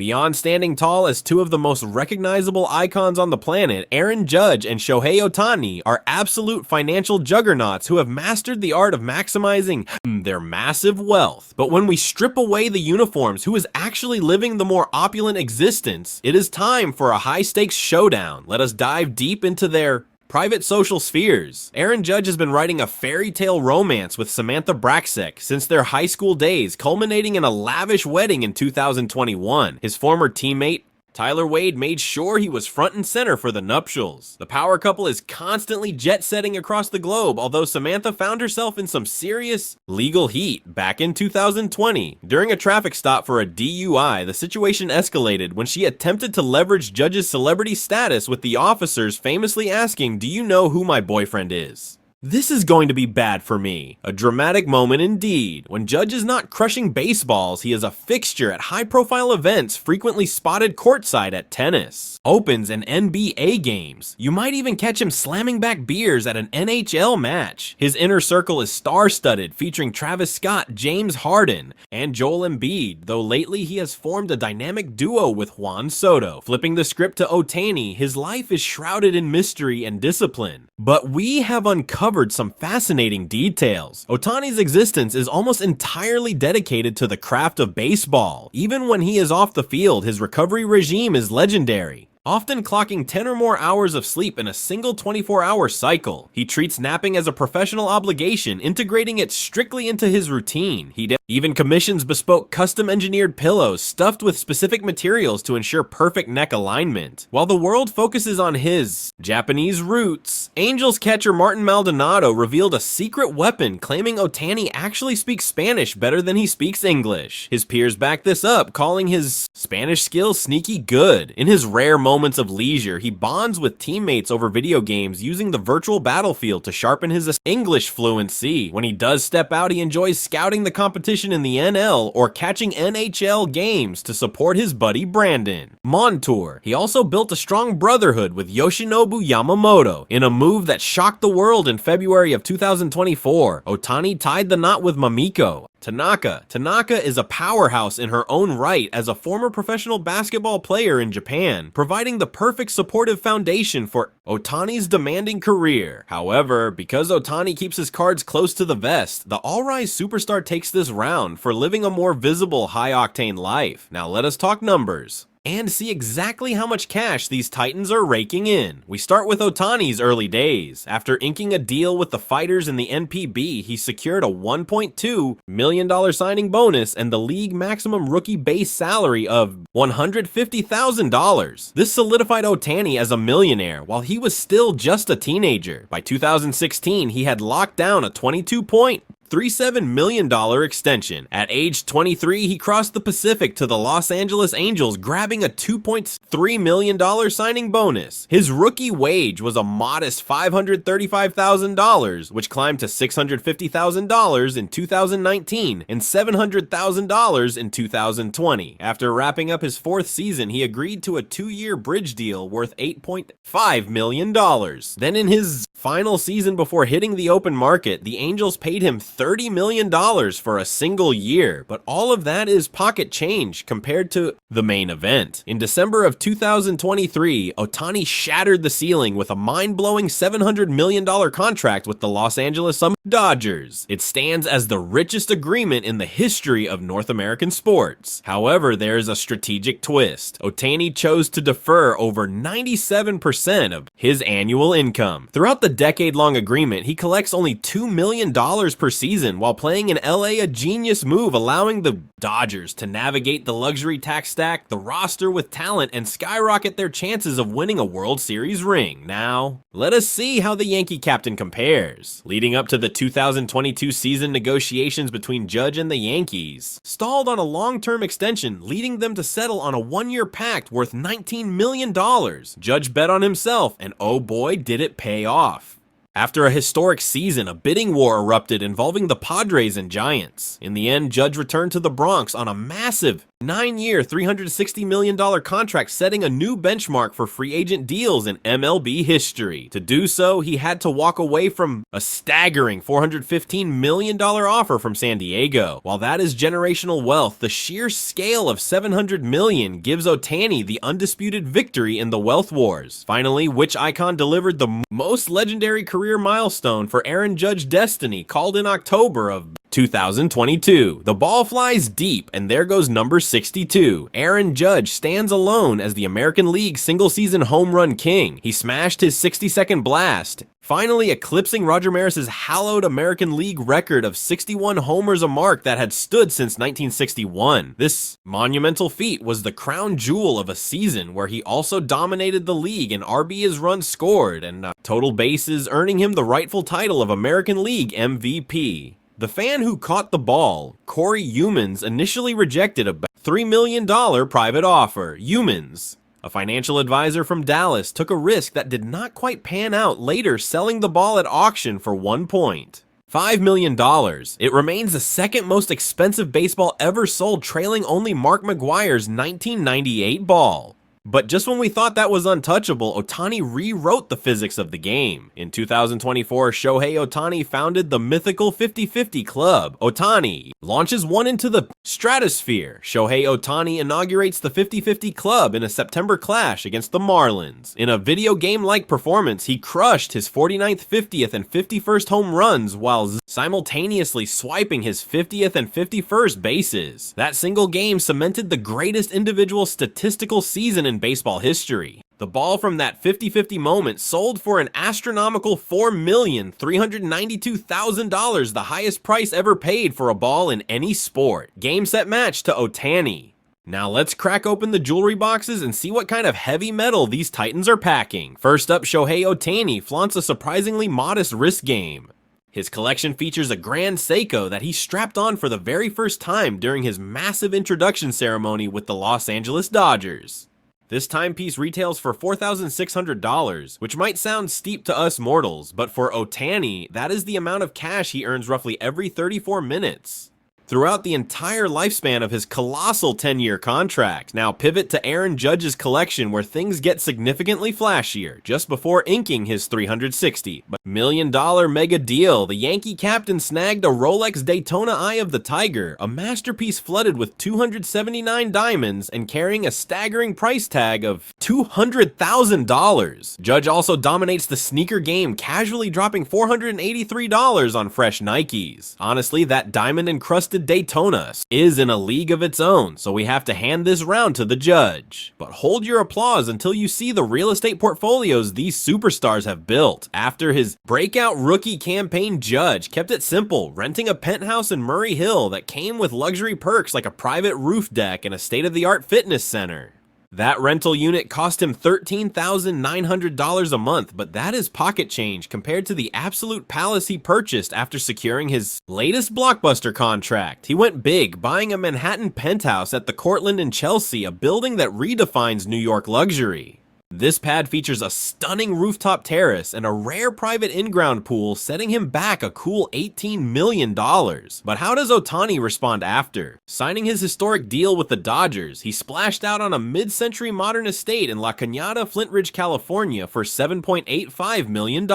Beyond standing tall as two of the most recognizable icons on the planet, Aaron Judge and Shohei Ohtani are absolute financial juggernauts who have mastered the art of maximizing their massive wealth. But when we strip away the uniforms, who is actually living the more opulent existence, it is time for a high-stakes showdown. Let us dive deep into their private social spheres. Aaron Judge has been writing a fairy tale romance with Samantha Bracksieck since their high school days, culminating in a lavish wedding in 2021. His former teammate, Tyler Wade, made sure he was front and center for the nuptials. The power couple is constantly jet-setting across the globe, although Samantha found herself in some serious legal heat back in 2020. During a traffic stop for a DUI, the situation escalated when she attempted to leverage Judge's celebrity status, with the officers famously asking, "Do you know who my boyfriend is?" This is going to be bad for me. A dramatic moment indeed. When Judge is not crushing baseballs, he is a fixture at high-profile events, frequently spotted courtside at tennis, opens, and NBA games. You might even catch him slamming back beers at an NHL match. His inner circle is star-studded, featuring Travis Scott, James Harden, and Joel Embiid, though lately he has formed a dynamic duo with Juan Soto. Flipping the script to Ohtani, his life is shrouded in mystery and discipline. But we have uncovered some fascinating details. Ohtani's existence is almost entirely dedicated to the craft of baseball. Even when he is off the field, his recovery regime is legendary, often clocking 10 or more hours of sleep in a single 24-hour cycle. He treats napping as a professional obligation, integrating it strictly into his routine. He even commissions bespoke custom-engineered pillows stuffed with specific materials to ensure perfect neck alignment. While the world focuses on his Japanese roots, Angels catcher Martin Maldonado revealed a secret weapon, claiming Ohtani actually speaks Spanish better than he speaks English. His peers back this up, calling his Spanish skills sneaky good. In his rare moments of leisure, he bonds with teammates over video games, using the virtual battlefield to sharpen his English fluency. When he does step out, he enjoys scouting the competition in the NL or catching NHL games to support his buddy Brandon Montour. He also built a strong brotherhood with Yoshinobu Yamamoto. In a move that shocked the world in February of 2024, Ohtani tied the knot with Mamiko Tanaka. Tanaka is a powerhouse in her own right as a former professional basketball player in Japan, providing the perfect supportive foundation for Ohtani's demanding career. However, because Ohtani keeps his cards close to the vest, the all-rise superstar takes this round for living a more visible, high-octane life. Now let us talk numbers and see exactly how much cash these titans are raking in. We start with Ohtani's early days. After inking a deal with the Fighters in the NPB, he secured a $1.2 million signing bonus and the league maximum rookie base salary of $150,000. This solidified Ohtani as a millionaire while he was still just a teenager. By 2016, he had locked down a $22.37 million extension. At age 23, he crossed the Pacific to the Los Angeles Angels, grabbing a $2.3 million signing bonus. His rookie wage was a modest $535,000, which climbed to $650,000 in 2019 and $700,000 in 2020. After wrapping up his fourth season, he agreed to a 2-year bridge deal worth $8.5 million. Then in his final season before hitting the open market, the Angels paid him $30 million for a single year, but all of that is pocket change compared to the main event. In December of 2023, Ohtani shattered the ceiling with a mind-blowing $700 million contract with the Los Angeles Dodgers. It stands as the richest agreement in the history of North American sports. However, there is a strategic twist. Ohtani chose to defer over 97% of his annual income. Throughout the decade-long agreement, he collects only $2 million per season while playing in LA, a genius move allowing the Dodgers to navigate the luxury tax stack, the roster with talent, and skyrocket their chances of winning a World Series ring. Now, let us see how the Yankee captain compares. Leading up to the 2022 season, negotiations between Judge and the Yankees stalled on a long-term extension, leading them to settle on a 1-year pact worth $19 million. Judge bet on himself, and oh boy, did it pay off. After a historic season, a bidding war erupted involving the Padres and Giants. In the end, Judge returned to the Bronx on a massive 9-year, $360 million contract, setting a new benchmark for free agent deals in MLB history. To do so, he had to walk away from a staggering $415 million offer from San Diego. While that is generational wealth, the sheer scale of $700 million gives Ohtani the undisputed victory in the wealth wars. Finally, which icon delivered the most legendary career milestone for Aaron Judge's destiny, called in October of 2022. The ball flies deep, and there goes number 62. Aaron Judge stands alone as the American League single-season home run king. He smashed his 60-second blast, finally eclipsing Roger Maris's hallowed American League record of 61 homers, a mark that had stood since 1961. This monumental feat was the crown jewel of a season where he also dominated the league in RBIs runs scored and total bases, earning him the rightful title of American League MVP. The fan who caught the ball, Corey Humans, initially rejected a $3 million private offer. Humans, a financial advisor from Dallas, took a risk that did not quite pan out, later selling the ball at auction for $1.5 million. It remains the second most expensive baseball ever sold, trailing only Mark McGwire's 1998 ball. But just when we thought that was untouchable, Ohtani rewrote the physics of the game. In 2024, Shohei Ohtani founded the mythical 50-50 Club. Ohtani launches one into the stratosphere. Shohei Ohtani inaugurates the 50-50 Club in a September clash against the Marlins. In a video game-like performance, he crushed his 49th, 50th, and 51st home runs while simultaneously swiping his 50th and 51st bases. That single game cemented the greatest individual statistical season in baseball history. The ball from that 50-50 moment sold for an astronomical $4,392,000, the highest price ever paid for a ball in any sport. Game, set, match to Ohtani. Now let's crack open the jewelry boxes and see what kind of heavy metal these titans are packing. First up, Shohei Ohtani flaunts a surprisingly modest wrist game. His collection features a grand Seiko that he strapped on for the very first time during his massive introduction ceremony with the Los Angeles Dodgers. This timepiece retails for $4,600, which might sound steep to us mortals, but for Ohtani, that is the amount of cash he earns roughly every 34 minutes. Throughout the entire lifespan of his colossal 10-year contract. Now pivot to Aaron Judge's collection, where things get significantly flashier. Just before inking his $360 million mega deal, the Yankee captain snagged a Rolex Daytona Eye of the Tiger, a masterpiece flooded with 279 diamonds and carrying a staggering price tag of $200,000. Judge also dominates the sneaker game, casually dropping $483 on fresh Nikes. Honestly, that diamond-encrusted Daytona is in a league of its own, so we have to hand this round to the judge. But hold your applause until you see the real estate portfolios these superstars have built. After his breakout rookie campaign, Judge kept it simple, renting a penthouse in Murray Hill that came with luxury perks like a private roof deck and a state-of-the-art fitness center. That rental unit cost him $13,900 a month, but that is pocket change compared to the absolute palace he purchased after securing his latest blockbuster contract. He went big, buying a Manhattan penthouse at the Cortlandt in Chelsea, a building that redefines New York luxury. This pad features a stunning rooftop terrace and a rare private in-ground pool, setting him back a cool $18 million. But how does Ohtani respond after? Signing his historic deal with the Dodgers, he splashed out on a mid-century modern estate in La Cañada, Flint Ridge, California for $7.85 million.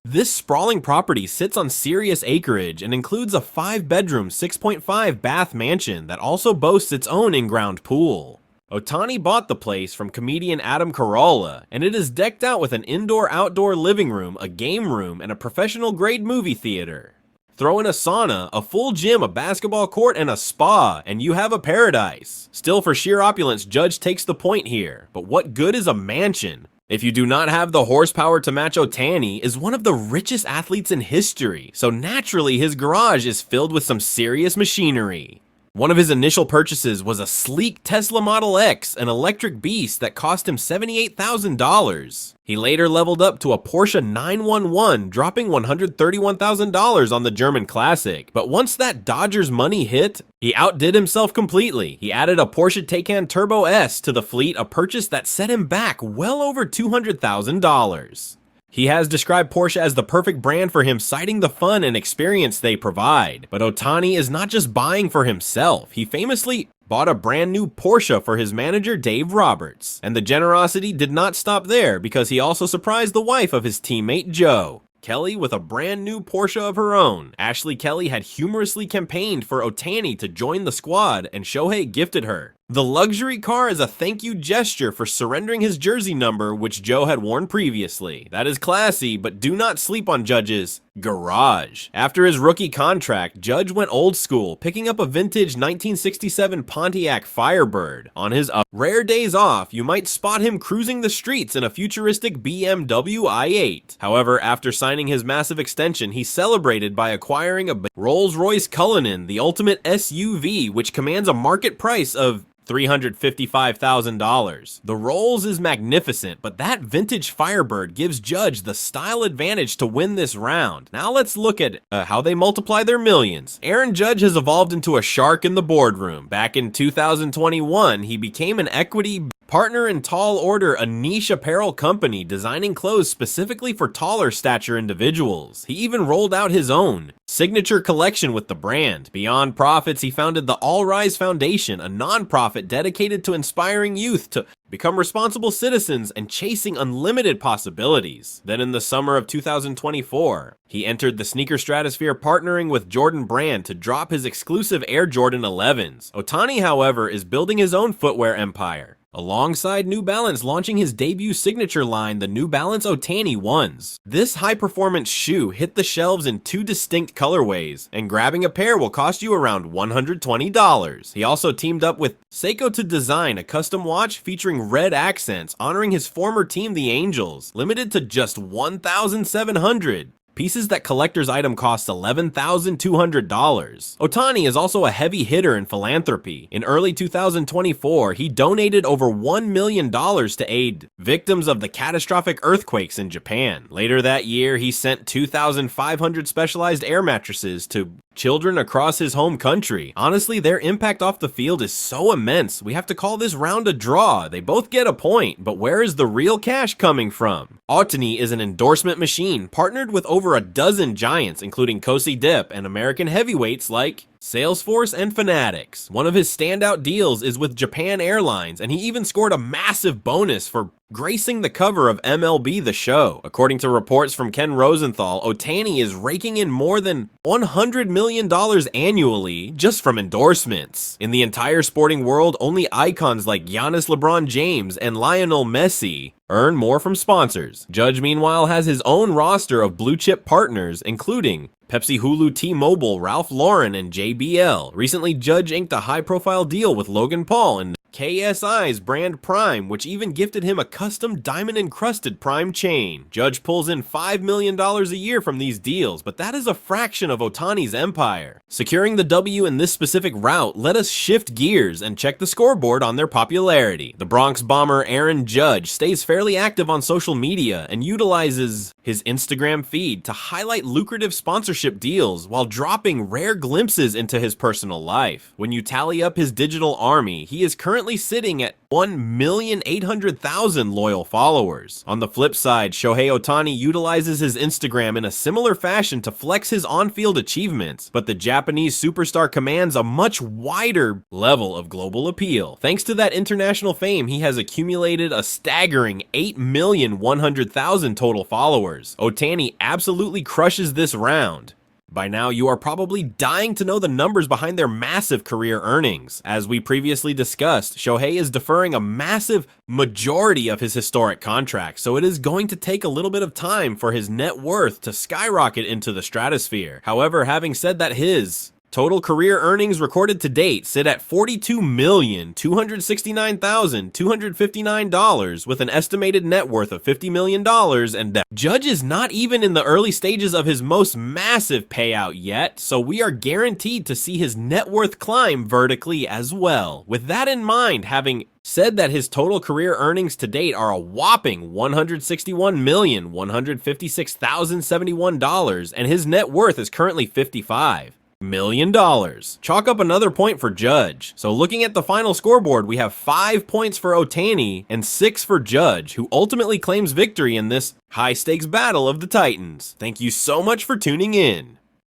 This sprawling property sits on serious acreage and includes a 5-bedroom, 6.5 bath mansion that also boasts its own in-ground pool. Ohtani bought the place from comedian Adam Carolla, and it is decked out with an indoor-outdoor living room, a game room, and a professional-grade movie theater. Throw in a sauna, a full gym, a basketball court, and a spa, and you have a paradise. Still, for sheer opulence, Judge takes the point here. But what good is a mansion if you do not have the horsepower to match? Ohtani is one of the richest athletes in history, so naturally his garage is filled with some serious machinery. One of his initial purchases was a sleek Tesla Model X, an electric beast that cost him $78,000. He later leveled up to a Porsche 911, dropping $131,000 on the German classic. But once that Dodgers money hit, he outdid himself completely. He added a Porsche Taycan Turbo S to the fleet, a purchase that set him back well over $200,000. He has described Porsche as the perfect brand for him, citing the fun and experience they provide. But Ohtani is not just buying for himself. He famously bought a brand new Porsche for his manager Dave Roberts. And the generosity did not stop there, because he also surprised the wife of his teammate Joe Kelly with a brand new Porsche of her own. Ashley Kelly had humorously campaigned for Ohtani to join the squad, and Shohei gifted her the luxury car as a thank you gesture for surrendering his jersey number, which Joe had worn previously. That is classy, but do not sleep on Judge's garage. After his rookie contract, Judge went old school, picking up a vintage 1967 Pontiac Firebird. On his rare days off, you might spot him cruising the streets in a futuristic BMW i8. However, after signing his massive extension, he celebrated by acquiring a Rolls-Royce Cullinan, the ultimate SUV, which commands a market price of $355,000. The Rolls is magnificent, but that vintage Firebird gives Judge the style advantage to win this round. Now let's look at how they multiply their millions. Aaron Judge has evolved into a shark in the boardroom. Back in 2021, he became an equity partner in Tall Order, a niche apparel company designing clothes specifically for taller stature individuals. He even rolled out his own signature collection with the brand. Beyond profits, he founded the All Rise Foundation, a non-profit dedicated to inspiring youth to become responsible citizens and chasing unlimited possibilities. Then in the summer of 2024, he entered the sneaker stratosphere, partnering with Jordan Brand to drop his exclusive Air Jordan 11s. Ohtani, however, is building his own footwear empire, alongside New Balance launching his debut signature line, the New Balance Ohtani 1s. This high-performance shoe hit the shelves in two distinct colorways, and grabbing a pair will cost you around $120. He also teamed up with Seiko to design a custom watch featuring red accents, honoring his former team, the Angels, limited to just 1,700. Pieces that collector's item costs $11,200. Ohtani is also a heavy hitter in philanthropy. In early 2024, he donated over $1 million to aid victims of the catastrophic earthquakes in Japan. Later that year, he sent 2,500 specialized air mattresses to children across his home country. Honestly, their impact off the field is so immense, we have to call this round a draw. They both get a point, but where is the real cash coming from? Ohtani is an endorsement machine, partnered with over a dozen giants, including Kosi Dip and American heavyweights like Salesforce and Fanatics. One of his standout deals is with Japan Airlines, and he even scored a massive bonus for gracing the cover of MLB The Show. According to reports from Ken Rosenthal, Ohtani is raking in more than $100 million annually just from endorsements. In the entire sporting world, only icons like Giannis LeBron James and Lionel Messi earn more from sponsors. Judge, meanwhile, has his own roster of blue-chip partners, including Pepsi, Hulu, T-Mobile, Ralph Lauren, and JBL. Recently, Judge inked a high-profile deal with Logan Paul and KSI's brand Prime, which even gifted him a custom diamond-encrusted Prime chain. Judge pulls in $5 million a year from these deals, but that is a fraction of Ohtani's empire. Securing the W in this specific route, let us shift gears and check the scoreboard on their popularity. The Bronx Bomber Aaron Judge stays fairly active on social media and utilizes his Instagram feed to highlight lucrative sponsorship deals while dropping rare glimpses into his personal life. When you tally up his digital army, he is currently sitting at 1,800,000 loyal followers. On the flip side, Shohei Ohtani utilizes his Instagram in a similar fashion to flex his on-field achievements, but the Japanese superstar commands a much wider level of global appeal. Thanks to that international fame, he has accumulated a staggering 8,100,000 total followers. Ohtani absolutely crushes this round. By now, you are probably dying to know the numbers behind their massive career earnings. As we previously discussed, Shohei is deferring a massive majority of his historic contracts, so it is going to take a little bit of time for his net worth to skyrocket into the stratosphere. However, having said that, his total career earnings recorded to date sit at $42,269,259 with an estimated net worth of $50 million, and Judge is not even in the early stages of his most massive payout yet, so we are guaranteed to see his net worth climb vertically as well. With that in mind, having said that his total career earnings to date are a whopping $161,156,071, and his net worth is currently $55 million. Chalk up another point for Judge. So looking at the final scoreboard, we have 5 points for Ohtani and 6 for Judge, who ultimately claims victory in this high-stakes battle of the Titans. Thank you so much for tuning in.